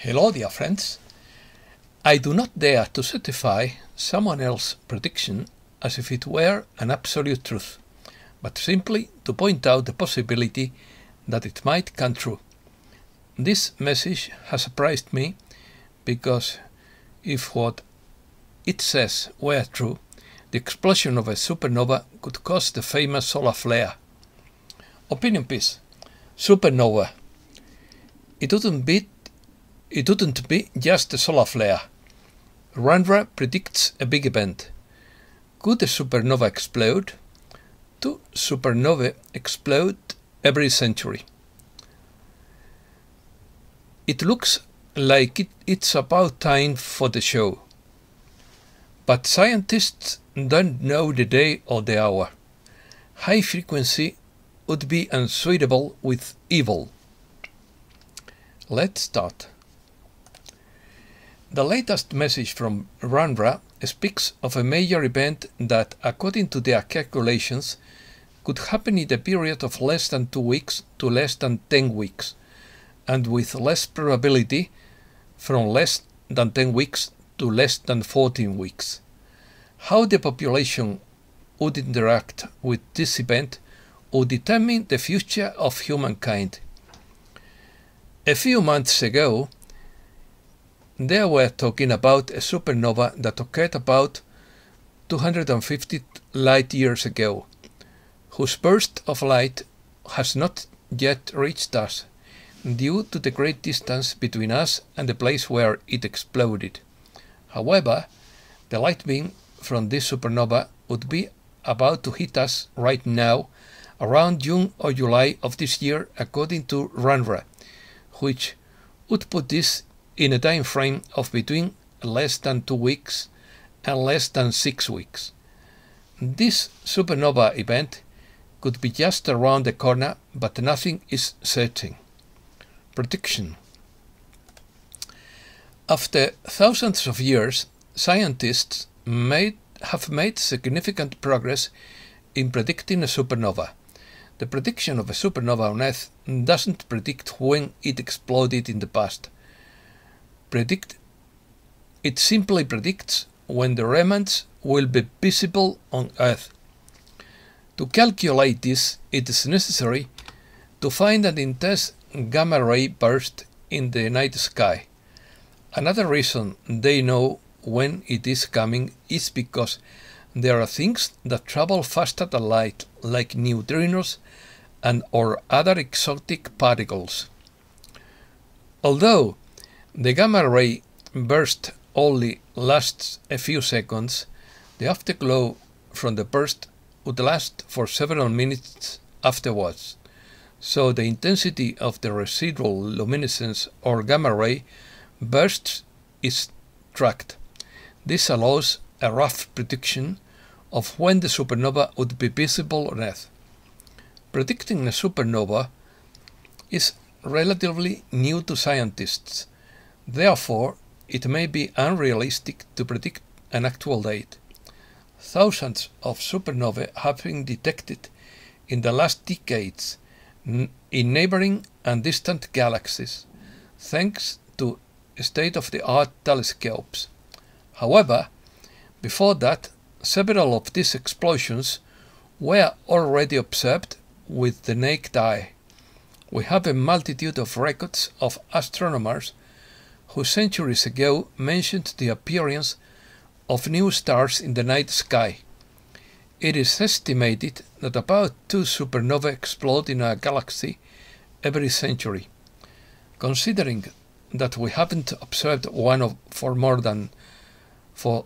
Hello, dear friends. I do not dare to certify someone else's prediction as if it were an absolute truth, but simply to point out the possibility that it might come true. This message has surprised me because if what it says were true, the explosion of a supernova could cause the famous solar flare. Opinion piece. Supernova. It wouldn't be just a solar flare. Raanra predicts a big event. Could a supernova explode? 2 supernovae explode every century. It looks like it's about time for the show. But scientists don't know the day or the hour. High frequency would be unsuitable with evil. Let's start. The latest message from Raanra speaks of a major event that, according to their calculations, could happen in a period of less than 2 weeks to less than 10 weeks, and with less probability from less than 10 weeks to less than 14 weeks. How the population would interact with this event would determine the future of humankind. A few months ago, they were talking about a supernova that occurred about 250 light years ago, whose burst of light has not yet reached us, due to the great distance between us and the place where it exploded. However, the light beam from this supernova would be about to hit us right now, around June or July of this year, according to Raanra, which would put this in a time frame of between less than 2 weeks and less than 6 weeks. This supernova event could be just around the corner, but nothing is certain. Prediction. After thousands of years, scientists have made significant progress in predicting a supernova. The prediction of a supernova on Earth doesn't predict when it exploded in the past. It simply predicts when the remnants will be visible on Earth. To calculate this, it is necessary to find an intense gamma-ray burst in the night sky. Another reason they know when it is coming is because there are things that travel faster than light, like neutrinos and or other exotic particles. Although the gamma-ray burst only lasts a few seconds, the afterglow from the burst would last for several minutes afterwards, so the intensity of the residual luminescence or gamma-ray bursts is tracked. This allows a rough prediction of when the supernova would be visible on Earth. Predicting a supernova is relatively new to scientists. Therefore, it may be unrealistic to predict an actual date. Thousands of supernovae have been detected in the last decades in neighboring and distant galaxies, thanks to state-of-the-art telescopes. However, before that, several of these explosions were already observed with the naked eye. We have a multitude of records of astronomers who centuries ago mentioned the appearance of new stars in the night sky. It is estimated that about 2 supernovae explode in our galaxy every century. Considering that we haven't observed one for more than 4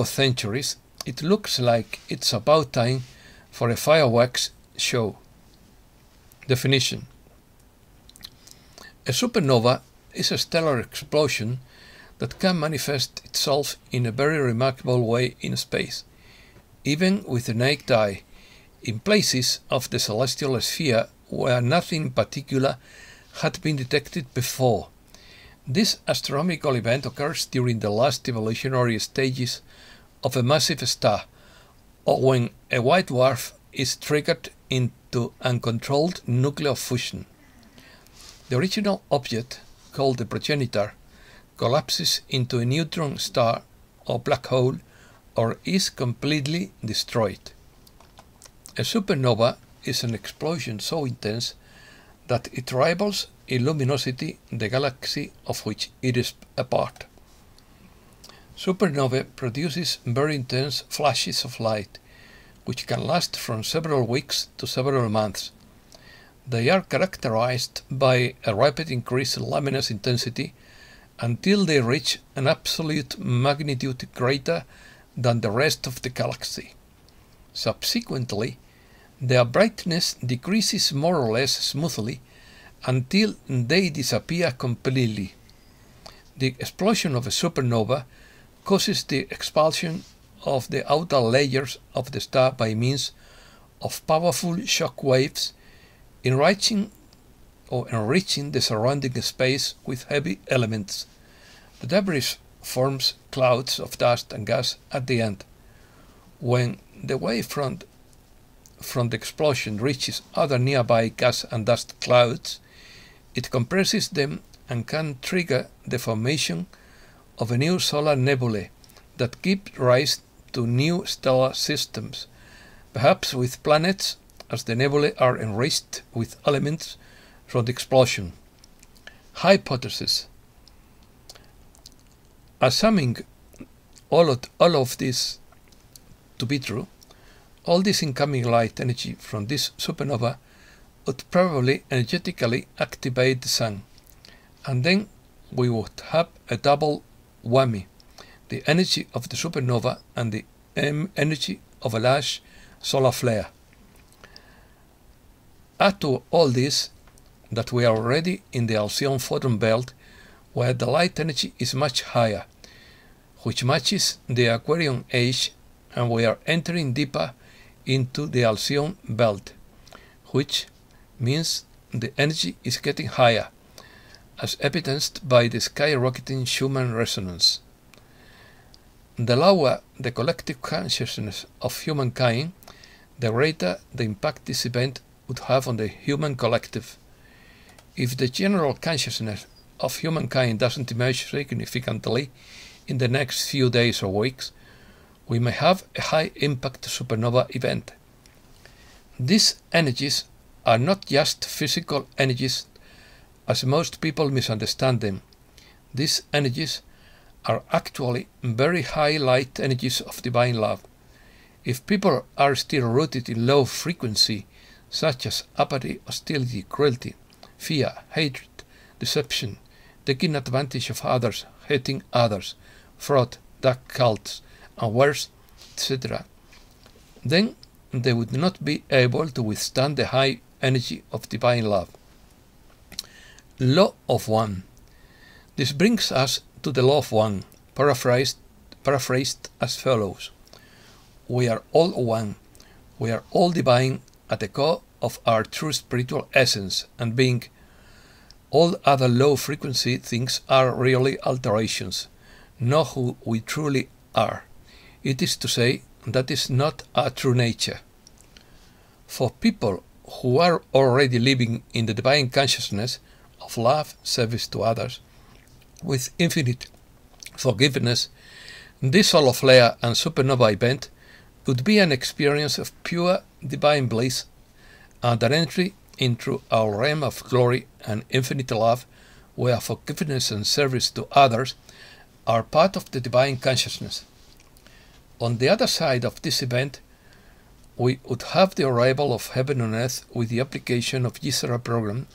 centuries, it looks like it's about time for a fireworks show. Definition. A supernova is a stellar explosion that can manifest itself in a very remarkable way in space, even with the naked eye, in places of the celestial sphere where nothing particular had been detected before. This astronomical event occurs during the last evolutionary stages of a massive star, or when a white dwarf is triggered into uncontrolled nuclear fusion. The original object, called the progenitor, collapses into a neutron star or black hole or is completely destroyed. A supernova is an explosion so intense that it rivals in luminosity the galaxy of which it is a part. Supernova produces very intense flashes of light, which can last from several weeks to several months. They are characterized by a rapid increase in luminous intensity until they reach an absolute magnitude greater than the rest of the galaxy. Subsequently, their brightness decreases more or less smoothly until they disappear completely. The explosion of a supernova causes the expulsion of the outer layers of the star by means of powerful shock waves, enriching the surrounding space with heavy elements. The debris forms clouds of dust and gas at the end. When the wave front from the explosion reaches other nearby gas and dust clouds, it compresses them and can trigger the formation of a new solar nebulae that gives rise to new stellar systems, perhaps with planets, as the nebulae are enriched with elements from the explosion. Hypothesis. Assuming all of this to be true, all this incoming light energy from this supernova would probably energetically activate the Sun, and then we would have a double whammy: the energy of the supernova and the energy of a large solar flare. Add to all this that we are already in the Alcyon photon belt, where the light energy is much higher, which matches the Aquarian age, and we are entering deeper into the Alcyon belt, which means the energy is getting higher, as evidenced by the skyrocketing Schumann resonance. The lower the collective consciousness of humankind, the greater the impact this event would have on the human collective. If the general consciousness of humankind doesn't emerge significantly in the next few days or weeks, we may have a high-impact supernova event. These energies are not just physical energies, as most people misunderstand them. These energies are actually very high light energies of divine love. If people are still rooted in low frequency, such as apathy, hostility, cruelty, fear, hatred, deception, taking advantage of others, hating others, fraud, dark cults, and worse, etc., then they would not be able to withstand the high energy of divine love. Law of One. This brings us to the Law of One, paraphrased as follows: we are all one, we are all divine at the core of our true spiritual essence and being. All other low-frequency things are really alterations, not who we truly are. It is to say, that is not our true nature. For people who are already living in the divine consciousness of love, service to others, with infinite forgiveness, this solar flare and supernova event would be an experience of pure divine bliss and an entry into our realm of glory and infinite love, where forgiveness and service to others are part of the divine consciousness. On the other side of this event, we would have the arrival of heaven on earth with the application of Yisra program,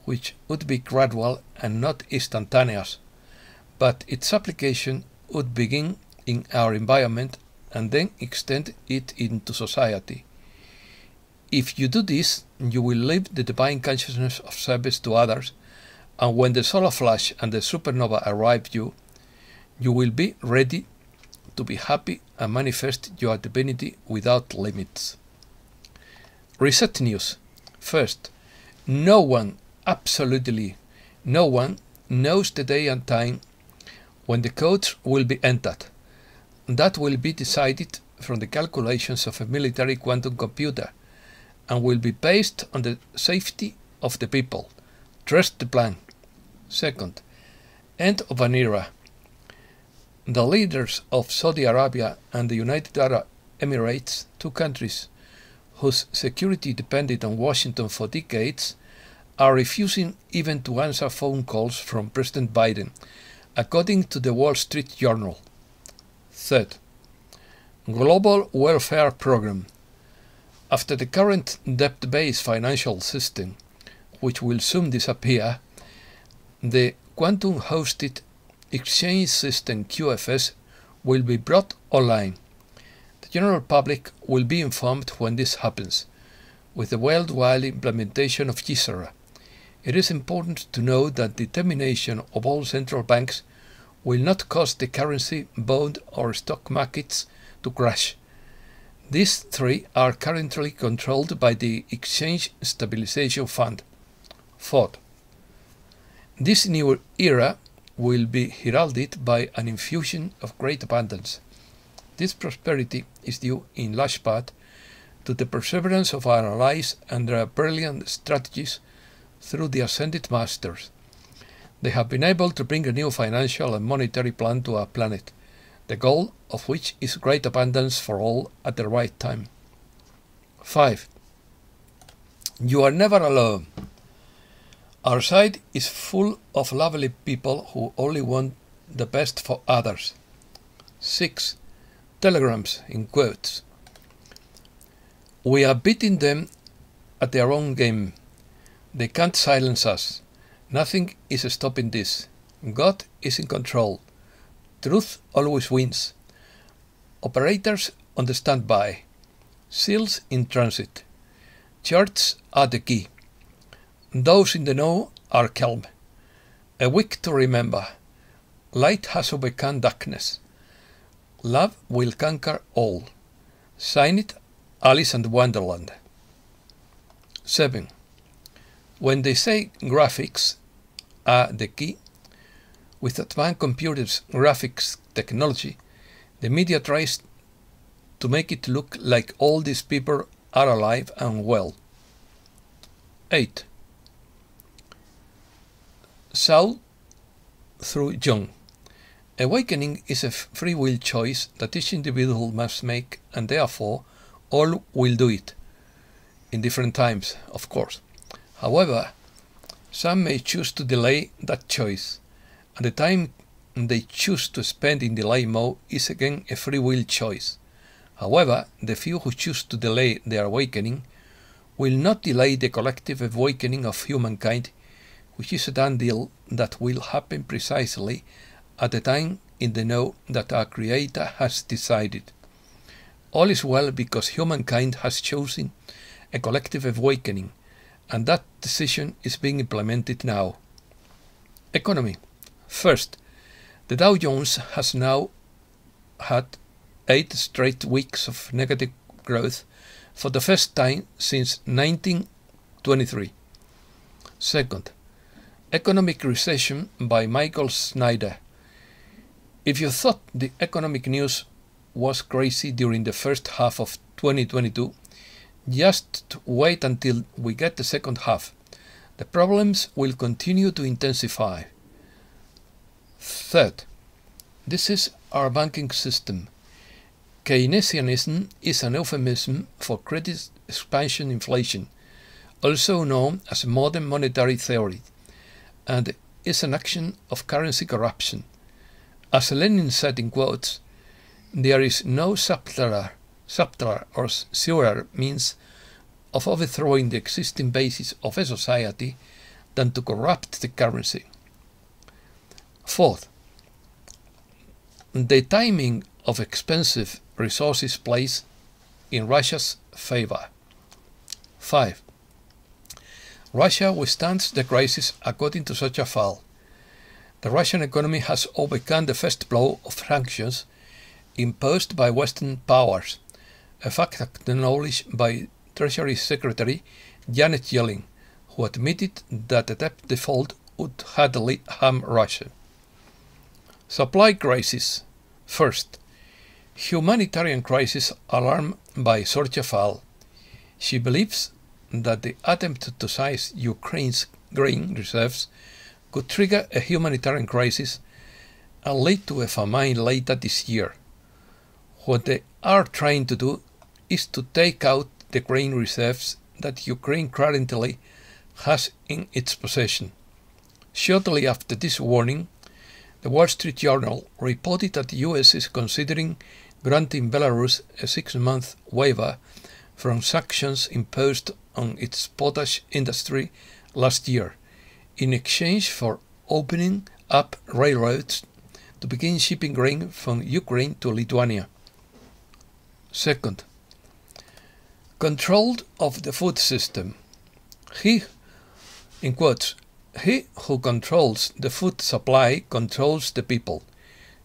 which would be gradual and not instantaneous, but its application would begin in our environment and then extend it into society. If you do this, you will live the divine consciousness of service to others, and when the solar flash and the supernova arrive you will be ready to be happy and manifest your divinity without limits. Reset news. First, no one, absolutely no one, knows the day and time when the codes will be entered. That will be decided from the calculations of a military quantum computer and will be based on the safety of the people. Trust the plan. Second, End of an era. The leaders of Saudi Arabia and the United Arab Emirates, two countries whose security depended on Washington for decades, are refusing even to answer phone calls from President Biden, according to the Wall Street Journal. Third, Global Welfare Program. After the current debt-based financial system, which will soon disappear, the quantum-hosted exchange system QFS will be brought online. The general public will be informed when this happens, with the worldwide implementation of GSRA. It is important to note that the termination of all central banks will not cause the currency, bond or stock markets to crash. These three are currently controlled by the Exchange Stabilization Fund. Fourth, this new era will be heralded by an infusion of great abundance. This prosperity is due in large part to the perseverance of our allies and their brilliant strategies through the ascended masters. They have been able to bring a new financial and monetary plan to our planet, the goal of which is great abundance for all at the right time. 5. You are never alone. Our side is full of lovely people who only want the best for others. 6. Telegrams in quotes. We are beating them at their own game. They can't silence us. Nothing is stopping this. God is in control. Truth always wins. Operators on the standby. Seals in transit. Charts are the key. Those in the know are calm. A week to remember. Light has overcome darkness. Love will conquer all. Sign it, Alice in Wonderland. 7. When they say graphics are the key, with advanced computers graphics technology, the media tries to make it look like all these people are alive and well. 8. Saul through John. Awakening is a free will choice that each individual must make, and therefore all will do it. In different times, of course. However, some may choose to delay that choice, and the time they choose to spend in delay mode is again a free will choice. However, the few who choose to delay their awakening will not delay the collective awakening of humankind, which is a done deal that will happen precisely at the time in the know that our Creator has decided. All is well because humankind has chosen a collective awakening, and that decision is being implemented now. Economy. First, the Dow Jones has now had 8 straight weeks of negative growth for the first time since 1923. Second, Economic Recession by Michael Snyder. If you thought the economic news was crazy during the first half of 2022, just wait until we get the second half. The problems will continue to intensify. Third, this is our banking system. Keynesianism is an euphemism for credit expansion inflation, also known as modern monetary theory, and is an action of currency corruption. As Lenin said in quotes, there is no subtler or surer means of overthrowing the existing basis of a society than to corrupt the currency. Fourth, the timing of expensive resources plays in Russia's favor. 5. Russia withstands the crisis according to such a fall. The Russian economy has overcome the first blow of sanctions imposed by Western powers, a fact acknowledged by Treasury Secretary Janet Yellen, who admitted that a debt default would hardly harm Russia. Supply crisis. First, humanitarian crisis alarmed by Sorcha Fall. She believes that the attempt to seize Ukraine's grain reserves could trigger a humanitarian crisis and lead to a famine later this year. What they are trying to do is to take out the grain reserves that Ukraine currently has in its possession. Shortly after this warning, the Wall Street Journal reported that the US is considering granting Belarus a 6-month waiver from sanctions imposed on its potash industry last year, in exchange for opening up railroads to begin shipping grain from Ukraine to Lithuania. Second, control of the food system. He who controls the food supply controls the people.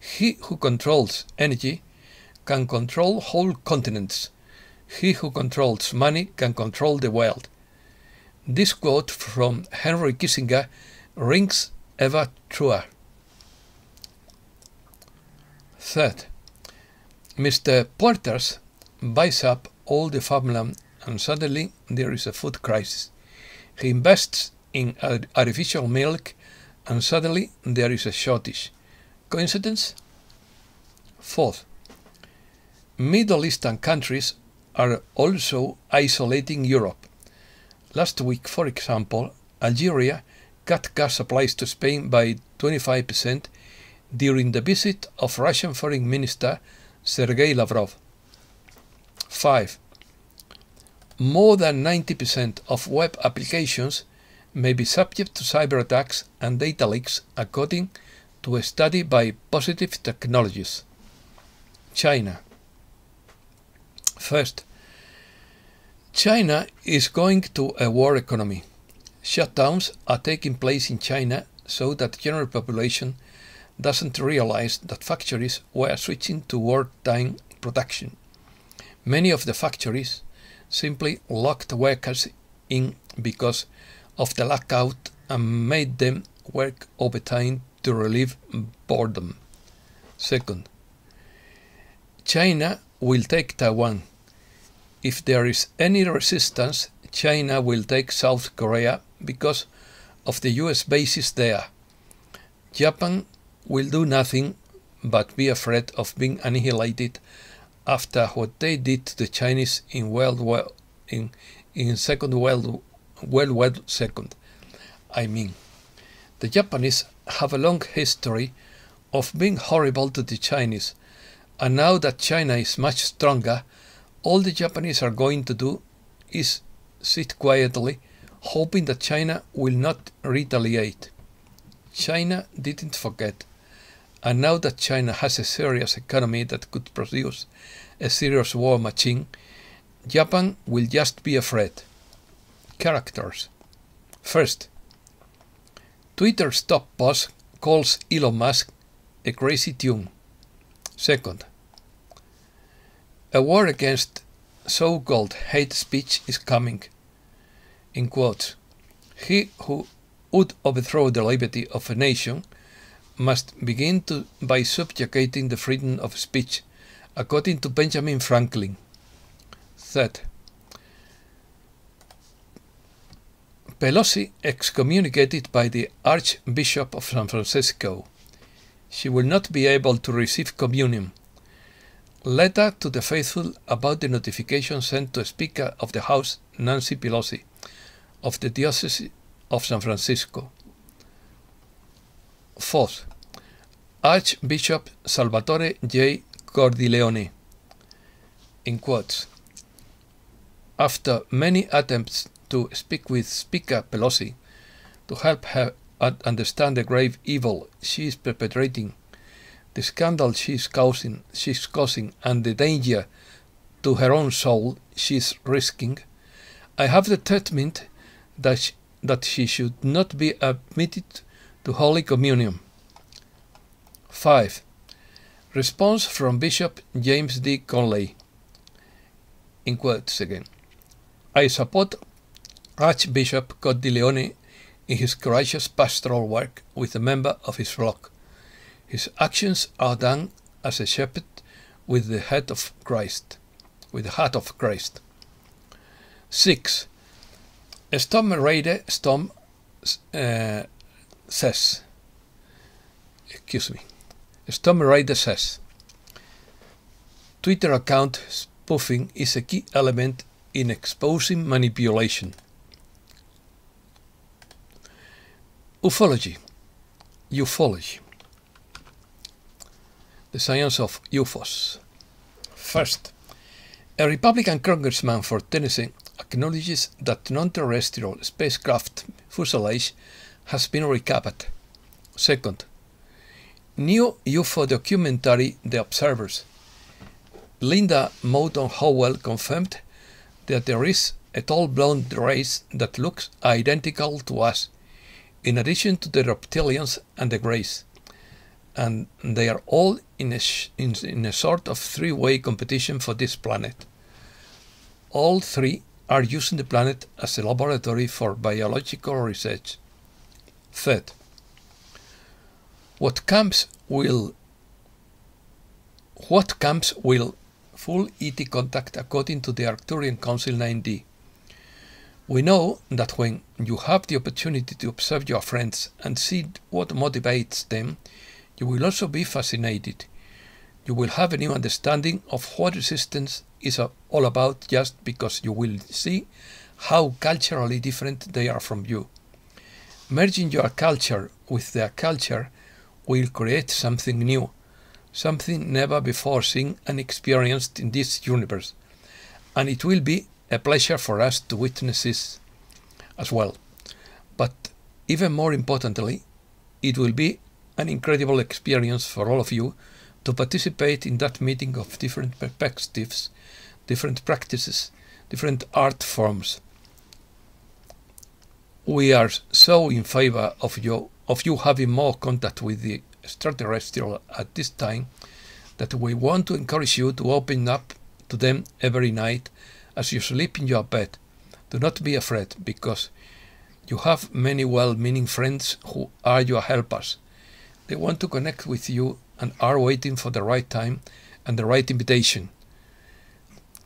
He who controls energy can control whole continents. He who controls money can control the world. This quote from Henry Kissinger rings ever truer. Third, Mr. Porters buys up all the farmland and suddenly there is a food crisis. He invests in artificial milk and suddenly there is a shortage. Coincidence? Fourth, Middle Eastern countries are also isolating Europe. Last week, for example, Algeria cut gas supplies to Spain by 25% during the visit of Russian Foreign Minister Sergei Lavrov. 5. More than 90% of web applications may be subject to cyber attacks and data leaks, according to a study by Positive Technologies. China. First, China is going to a war economy. Shutdowns are taking place in China so that the general population doesn't realize that factories were switching to wartime production. Many of the factories simply locked workers in because of the lockout and made them work overtime to relieve boredom. Second, China will take Taiwan. If there is any resistance, China will take South Korea because of the US bases there. Japan will do nothing but be afraid of being annihilated after what they did to the Chinese in Second World War II. I mean, the Japanese have a long history of being horrible to the Chinese, and now that China is much stronger, all the Japanese are going to do is sit quietly, hoping that China will not retaliate. China didn't forget, and now that China has a serious economy that could produce a serious war machine, Japan will just be afraid. Characters. First, Twitter's top boss calls Elon Musk a crazy tune. Second, a war against so-called hate speech is coming. In quotes, he who would overthrow the liberty of a nation must begin by subjugating the freedom of speech, according to Benjamin Franklin. Third, Pelosi excommunicated by the Archbishop of San Francisco. She will not be able to receive communion. Letter to the faithful about the notification sent to Speaker of the House Nancy Pelosi of the Diocese of San Francisco. Fourth, Archbishop Salvatore J. Cordileone. In quotes, after many attempts to speak with Speaker Pelosi to help her understand the grave evil she is perpetrating, the scandal she is causing, and the danger to her own soul she is risking, I have determined that she should not be admitted to Holy Communion. 5. Response from Bishop James D. Conley. In quotes again, I support Archbishop Cordileone in his courageous pastoral work with a member of his flock. His actions are done as a shepherd with the heart of Christ. 6. Storm Raider Storm says, Storm Raider says, Twitter account spoofing is a key element in exposing manipulation. Ufology. The science of UFOs. First, a Republican congressman for Tennessee acknowledges that non-terrestrial spacecraft fuselage has been recovered. Second, new UFO documentary The Observers. Linda Moulton Howell confirmed that there is a tall blonde race that looks identical to us, in addition to the reptilians and the greys, and they are all in a sort of three-way competition for this planet. All three are using the planet as a laboratory for biological research. Third, what camps will full ET contact according to the Arcturian Council 9D? We know that when you have the opportunity to observe your friends and see what motivates them, you will also be fascinated. You will have a new understanding of what resistance is all about just because you will see how culturally different they are from you. Merging your culture with their culture will create something new, something never before seen and experienced in this universe, and it will be a pleasure for us to witness this as well. But even more importantly, it will be an incredible experience for all of you to participate in that meeting of different perspectives, different practices, different art forms. We are so in favor of you having more contact with the extraterrestrial at this time that we want to encourage you to open up to them every night as you sleep in your bed. Do not be afraid, because you have many well-meaning friends who are your helpers. They want to connect with you and are waiting for the right time and the right invitation.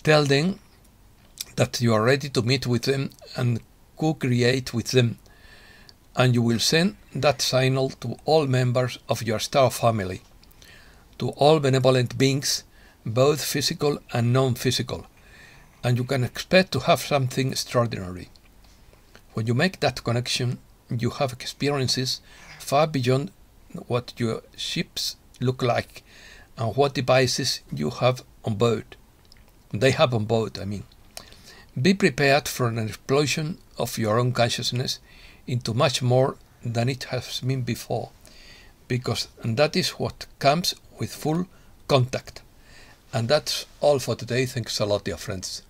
Tell them that you are ready to meet with them and co-create with them, and you will send that signal to all members of your star family, to all benevolent beings, both physical and non-physical, and you can expect to have something extraordinary. When you make that connection, you have experiences far beyond what your ships look like and what devices you have on board. They have on board, I mean. Be prepared for an explosion of your own consciousness into much more than it has been before, because that is what comes with full contact. And that's all for today. Thanks a lot, dear friends.